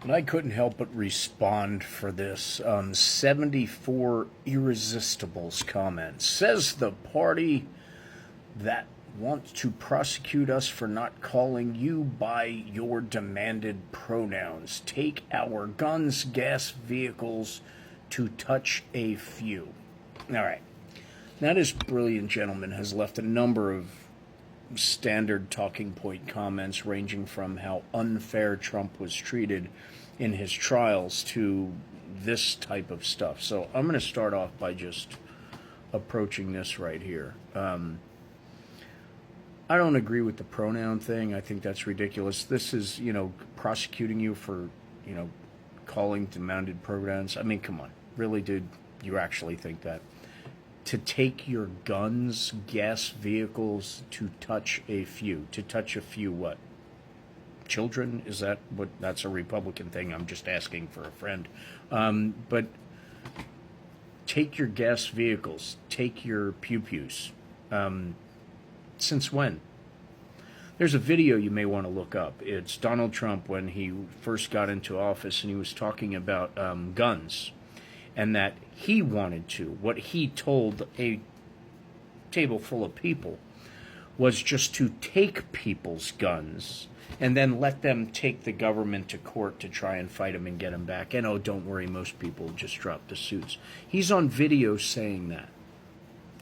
And I couldn't help but respond for this. 74 Irresistible's comment says the party that wants to prosecute us for not calling you by your demanded pronouns. Take our guns, gas, vehicles to touch a few. All right. Now, this brilliant gentleman has left a number of standard talking point comments ranging from how unfair Trump was treated in his trials to this type of stuff. So I'm going to start off by just approaching this right here. I don't agree with the pronoun thing. I think that's ridiculous. This is, prosecuting you for, calling demanded pronouns. I mean, come on. Really, dude? You actually think that? To take your guns, gas, vehicles, to touch a few. To touch a few what? Children? Is that what? That's a Republican thing. I'm just asking for a friend. But take your gas vehicles. Take your pew-pews. Since when? There's a video you may want to look up. It's Donald Trump when he first got into office, and he was talking about guns. And that he wanted to, what he told a table full of people was just to take people's guns and then let them take the government to court to try and fight them and get them back. And oh, don't worry, most people just drop the suits. He's on video saying that.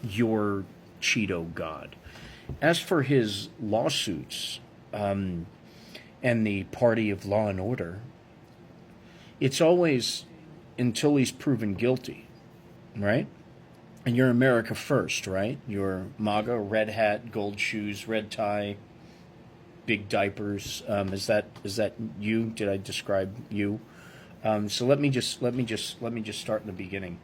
Your Cheeto God. As for his lawsuits and the party of law and order, it's always until he's proven guilty, right? And you're America first, right? You're MAGA, red hat, gold shoes, red tie, big diapers. Is that you? Did I describe you? So let me just start in the beginning.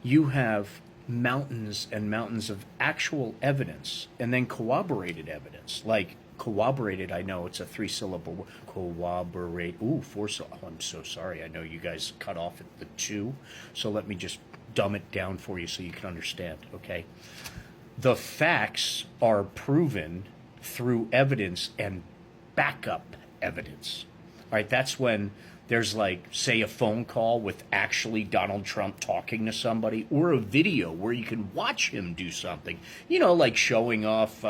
You have mountains and mountains of actual evidence, and then corroborated evidence, like. Corroborated, I know it's a 3-syllable word. Corroborate. Ooh, 4-syllable. Oh, I'm so sorry. I know you guys cut off at the 2. So let me just dumb it down for you so you can understand, okay? The facts are proven through evidence and backup evidence. All right, that's when there's like, say, a phone call with actually Donald Trump talking to somebody, or a video where you can watch him do something, like showing off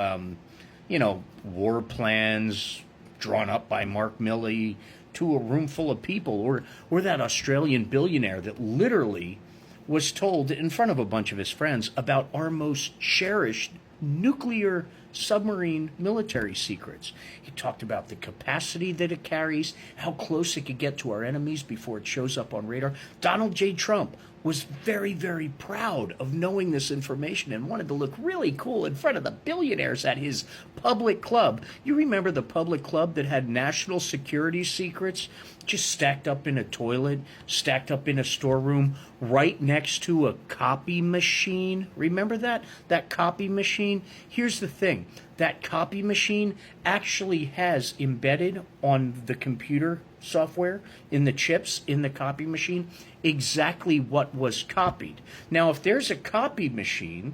war plans drawn up by Mark Milley to a room full of people, or that Australian billionaire that literally was told in front of a bunch of his friends about our most cherished nuclear submarine military secrets. He talked about the capacity that it carries, how close it could get to our enemies before it shows up on radar. Donald J. Trump was very, very proud of knowing this information and wanted to look really cool in front of the billionaires at his public club. You remember the public club that had national security secrets just stacked up in a toilet, stacked up in a storeroom, right next to a copy machine? Remember that? That copy machine? Here's the thing. That copy machine actually has embedded on the computer software, in the chips, in the copy machine, exactly what was copied. Now, if there's a copy machine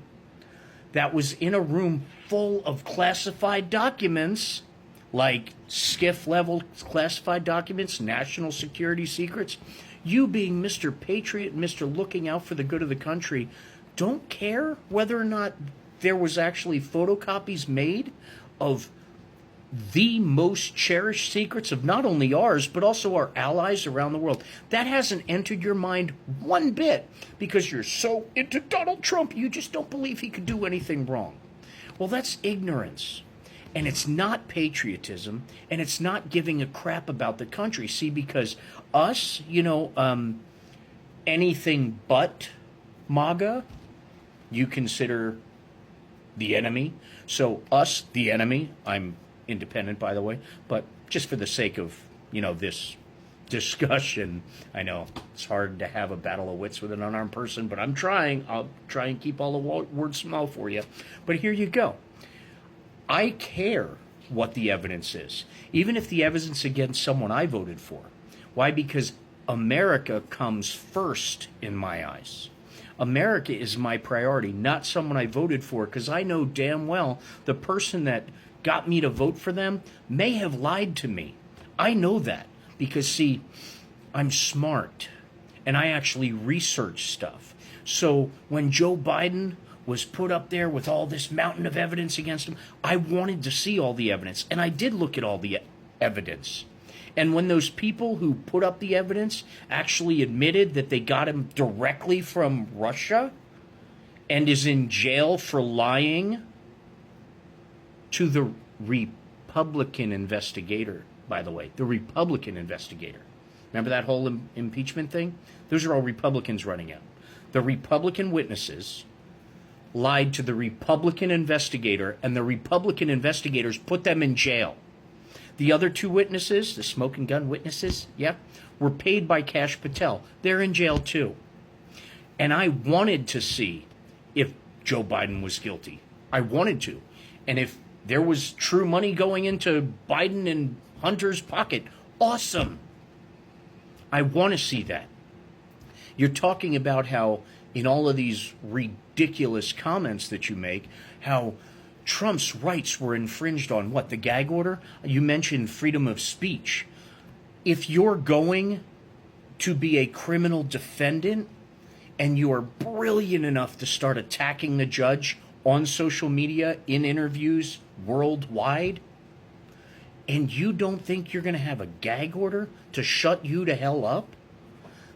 that was in a room full of classified documents, like SCIF-level classified documents, national security secrets, you being Mr. Patriot, Mr. Looking Out for the good of the country, don't care whether or not there was actually photocopies made of the most cherished secrets of not only ours, but also our allies around the world. That hasn't entered your mind one bit because you're so into Donald Trump, you just don't believe he could do anything wrong. Well, that's ignorance. And it's not patriotism, and it's not giving a crap about the country. See, because us, anything but MAGA, you consider the enemy. So us, the enemy. I'm independent, by the way, but just for the sake of, this discussion, I know it's hard to have a battle of wits with an unarmed person, but I'm trying. I'll try and keep all the words small for you. But here you go. I care what the evidence is, even if the evidence against someone I voted for. Why? Because America comes first in my eyes. America is my priority, not someone I voted for, because I know damn well the person that got me to vote for them may have lied to me. I know that because, see, I'm smart, and I actually research stuff. So when Joe Biden was put up there with all this mountain of evidence against him, I wanted to see all the evidence, and I did look at all the evidence. And when those people who put up the evidence actually admitted that they got him directly from Russia and is in jail for lying to the Republican investigator, by the way, the Republican investigator. Remember that whole impeachment thing? Those are all Republicans running out. The Republican witnesses lied to the Republican investigator, and the Republican investigators put them in jail. The other two witnesses, the smoke and gun witnesses, were paid by Kash Patel. They're in jail too. And I wanted to see if Joe Biden was guilty. I wanted to. And if there was true money going into Biden and Hunter's pocket, awesome. I want to see that. You're talking about how in all of these ridiculous comments that you make, how Trump's rights were infringed on, what, the gag order? You mentioned freedom of speech. If you're going to be a criminal defendant and you are brilliant enough to start attacking the judge on social media, in interviews, worldwide, and you don't think you're going to have a gag order to shut you to hell up,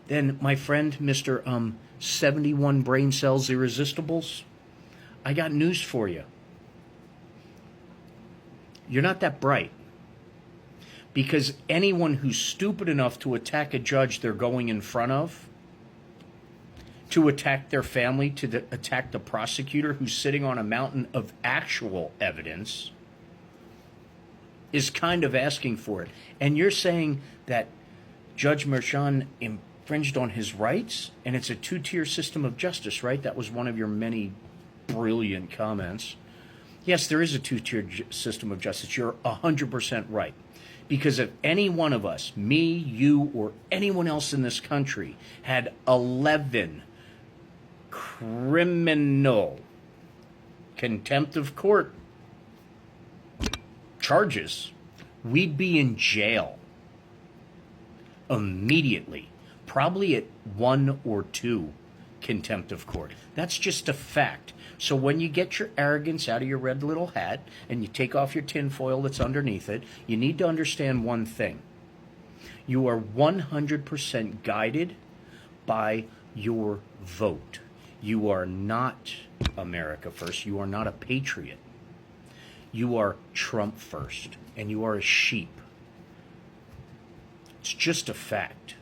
then, my friend, Mr. 71 brain cells irresistibles, I got news for you. You're not that bright. Because anyone who's stupid enough to attack a judge they're going in front of, to attack their family, to attack the prosecutor who's sitting on a mountain of actual evidence, is kind of asking for it. And you're saying that Judge Merchan infringed on his rights, and it's a two-tier system of justice, right? That was one of your many brilliant comments. Yes, there is a two-tier system of justice. You're 100% right. Because if any one of us, me, you, or anyone else in this country, had 11 criminal contempt of court charges, we'd be in jail immediately. Probably at 1 or 2 contempt of court. That's just a fact. So when you get your arrogance out of your red little hat and you take off your tinfoil that's underneath it, you need to understand one thing. You are 100% guided by your vote. You are not America first. You are not a patriot. You are Trump first, and you are a sheep. It's just a fact.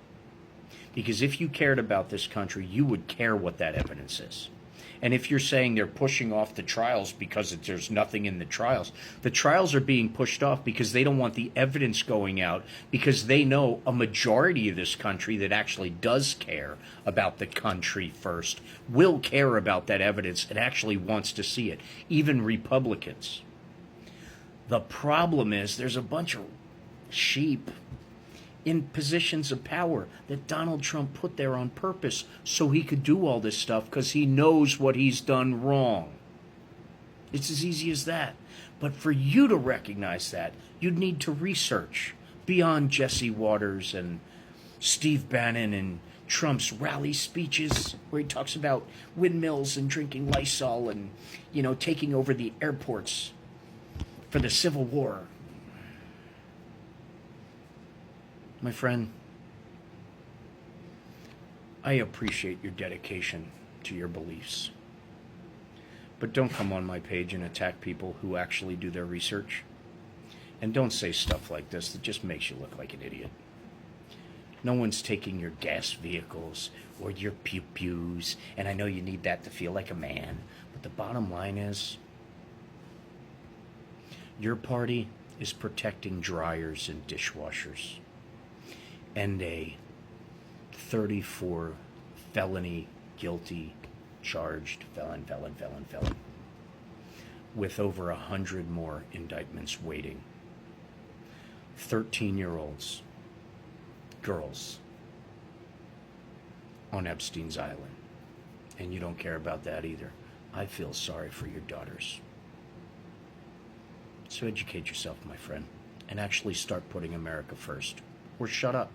Because if you cared about this country, you would care what that evidence is. And if you're saying they're pushing off the trials because there's nothing in the trials are being pushed off because they don't want the evidence going out, because they know a majority of this country that actually does care about the country first will care about that evidence and actually wants to see it, even Republicans. The problem is there's a bunch of sheep in positions of power that Donald Trump put there on purpose so he could do all this stuff because he knows what he's done wrong. It's as easy as that. But for you to recognize that, you'd need to research beyond Jesse Waters and Steve Bannon and Trump's rally speeches where he talks about windmills and drinking Lysol and, taking over the airports for the Civil War. My friend, I appreciate your dedication to your beliefs. But don't come on my page and attack people who actually do their research. And don't say stuff like this that just makes you look like an idiot. No one's taking your gas vehicles or your pew-pews, and I know you need that to feel like a man. But the bottom line is, your party is protecting dryers and dishwashers. And a 34 felony guilty charged felon with over 100 more indictments waiting. 13-year-olds, girls on Epstein's Island. And you don't care about that either. I feel sorry for your daughters. So educate yourself, my friend, and actually start putting America first. Or shut up.